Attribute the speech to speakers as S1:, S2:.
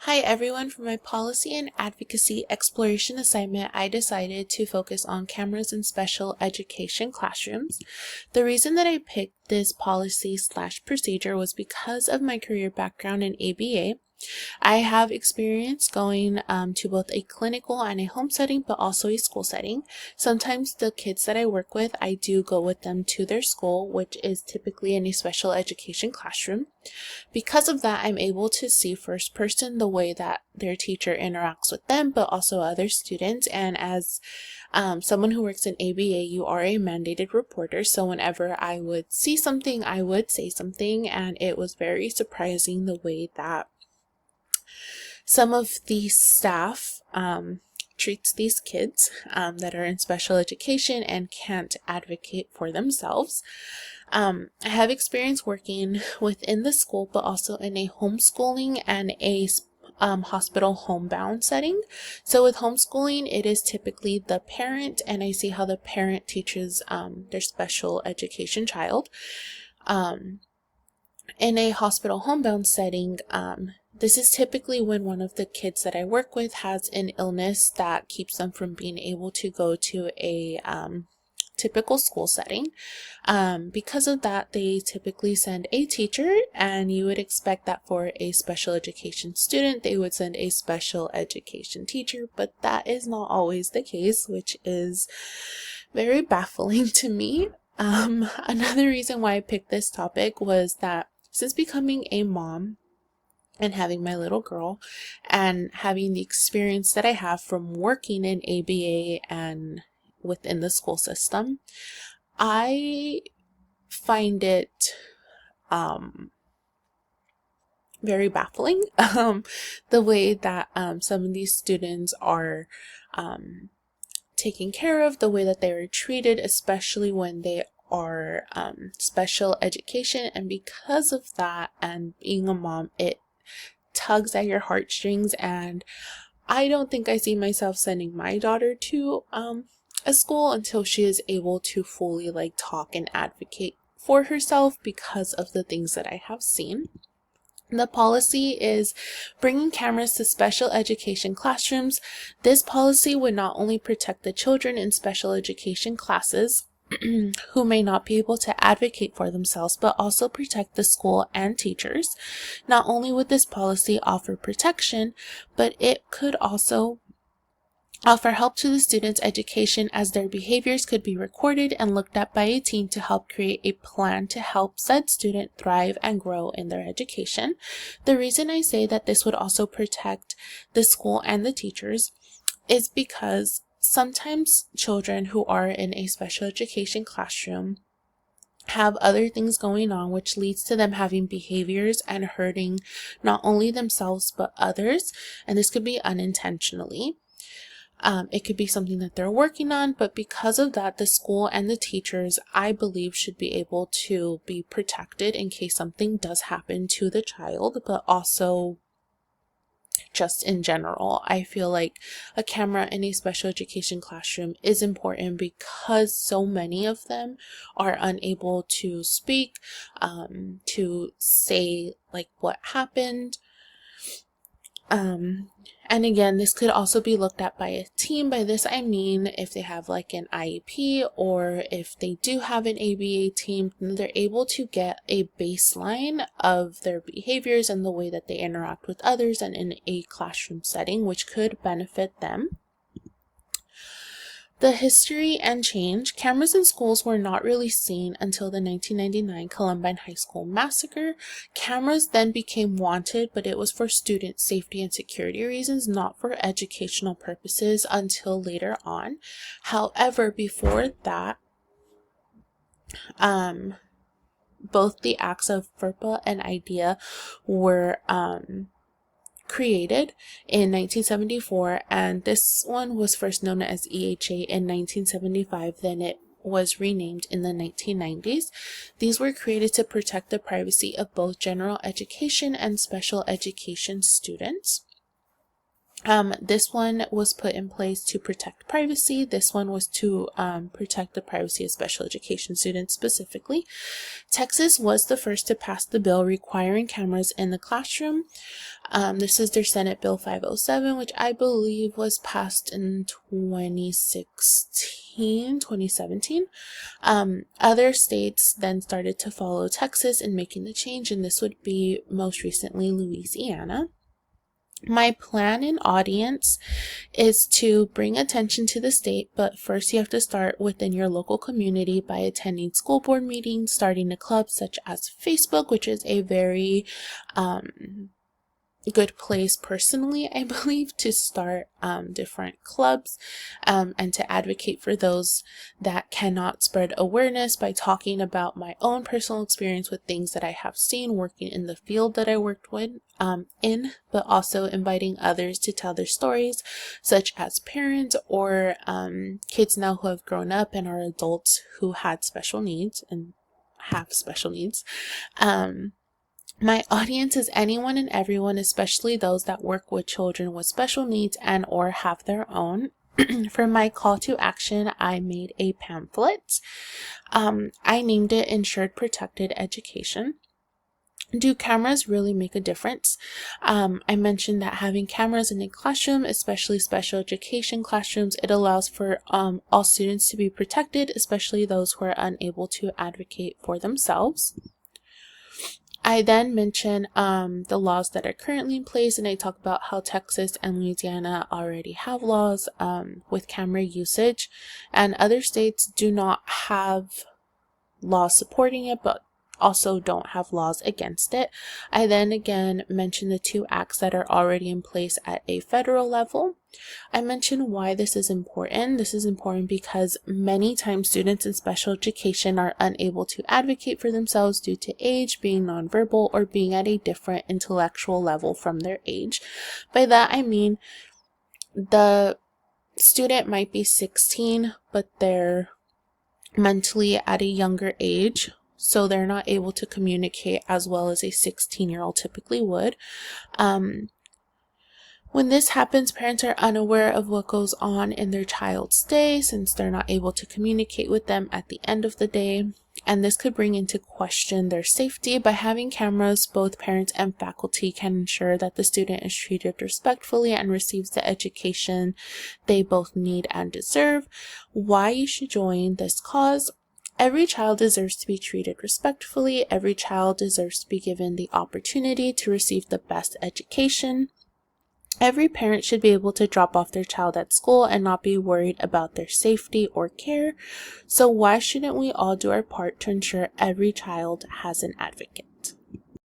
S1: Hi everyone, for my policy and advocacy exploration assignment, I decided to focus on cameras in special education classrooms. The reason that I picked this policy/procedure was because of my career background in ABA. I have experience going to both a clinical and a home setting, but also a school setting. Sometimes the kids that I work with, I do go with them to their school, which is typically in a special education classroom. Because of that, I'm able to see first person the way that their teacher interacts with them, but also other students. And as someone who works in ABA, you are a mandated reporter. So whenever I would see something, I would say something. And it was very surprising the way that some of the staff treats these kids that are in special education and can't advocate for themselves. I have experience working within the school, but also in a homeschooling and a hospital homebound setting. So with homeschooling, it is typically the parent, and I see how the parent teaches their special education child. In a hospital homebound setting, this is typically when one of the kids that I work with has an illness that keeps them from being able to go to a typical school setting. Because of that, they typically send a teacher, and you would expect that for a special education student, they would send a special education teacher, but that is not always the case, which is very baffling to me. Another reason why I picked this topic was that since becoming a mom and having my little girl and having the experience that I have from working in ABA and within the school system, I find it very baffling the way that some of these students are taken care of, the way that they are treated, especially when they are special education. And because of that, and being a mom, it tugs at your heartstrings, and I don't think I see myself sending my daughter to a school until she is able to fully talk and advocate for herself because of the things that I have seen. The policy is bringing cameras to special education classrooms. This policy would not only protect the children in special education classes who may not be able to advocate for themselves, but also protect the school and teachers. Not only would this policy offer protection, but it could also offer help to the students' education, as their behaviors could be recorded and looked at by a team to help create a plan to help said student thrive and grow in their education. The reason I say that this would also protect the school and the teachers is because sometimes children who are in a special education classroom have other things going on, which leads to them having behaviors and hurting not only themselves but others, and this could be unintentionally. It could be something that they're working on, but because of that, the school and the teachers, I believe, should be able to be protected in case something does happen to the child, but also just in general. I feel like a camera in a special education classroom is important because so many of them are unable to speak, to say what happened. And again, this could also be looked at by a team. By this, I mean if they have an IEP, or if they do have an ABA team, they're able to get a baseline of their behaviors and the way that they interact with others and in a classroom setting, which could benefit them. The history and change. Cameras in schools were not really seen until the 1999 Columbine High School massacre. Cameras then became wanted, but it was for student safety and security reasons, not for educational purposes until later on. However, before that, both the acts of FERPA and IDEA were created in 1974, and this one was first known as EHA in 1975. Then it was renamed in the 1990s. These were created to protect the privacy of both general education and special education students. This one was put in place to protect privacy. This one was to protect the privacy of special education students specifically. Texas was the first to pass the bill requiring cameras in the classroom. This is their Senate Bill 507, which I believe was passed in 2017. Other states then started to follow Texas in making the change, and this would be most recently Louisiana. My plan and audience is to bring attention to the state, but first you have to start within your local community by attending school board meetings, starting a club such as Facebook, which is a very good place personally, I believe, to start different clubs and to advocate for those that cannot spread awareness by talking about my own personal experience with things that I have seen working in the field that I worked with but also inviting others to tell their stories, such as parents or kids now who have grown up and are adults who had special needs and have special needs. My audience is anyone and everyone, especially those that work with children with special needs and or have their own. For my call to action, I made a pamphlet. I named it Insured Protected Education. Do cameras really make a difference? I mentioned that having cameras in a classroom, especially special education classrooms, it allows for all students to be protected, especially those who are unable to advocate for themselves. I then mention the laws that are currently in place, and I talk about how Texas and Louisiana already have laws with camera usage, and other states do not have laws supporting it, but also don't have laws against it. I then again mention the 2 acts that are already in place at a federal level. I mention why this is important. This is important because many times students in special education are unable to advocate for themselves due to age, being nonverbal, or being at a different intellectual level from their age. By that I mean the student might be 16, but they're mentally at a younger age, so they're not able to communicate as well as a 16-year-old typically would. When this happens, parents are unaware of what goes on in their child's day since they're not able to communicate with them at the end of the day. And this could bring into question their safety. By having cameras, both parents and faculty can ensure that the student is treated respectfully and receives the education they both need and deserve. Why you should join this cause? Every child deserves to be treated respectfully. Every child deserves to be given the opportunity to receive the best education. Every parent should be able to drop off their child at school and not be worried about their safety or care. So why shouldn't we all do our part to ensure every child has an advocate?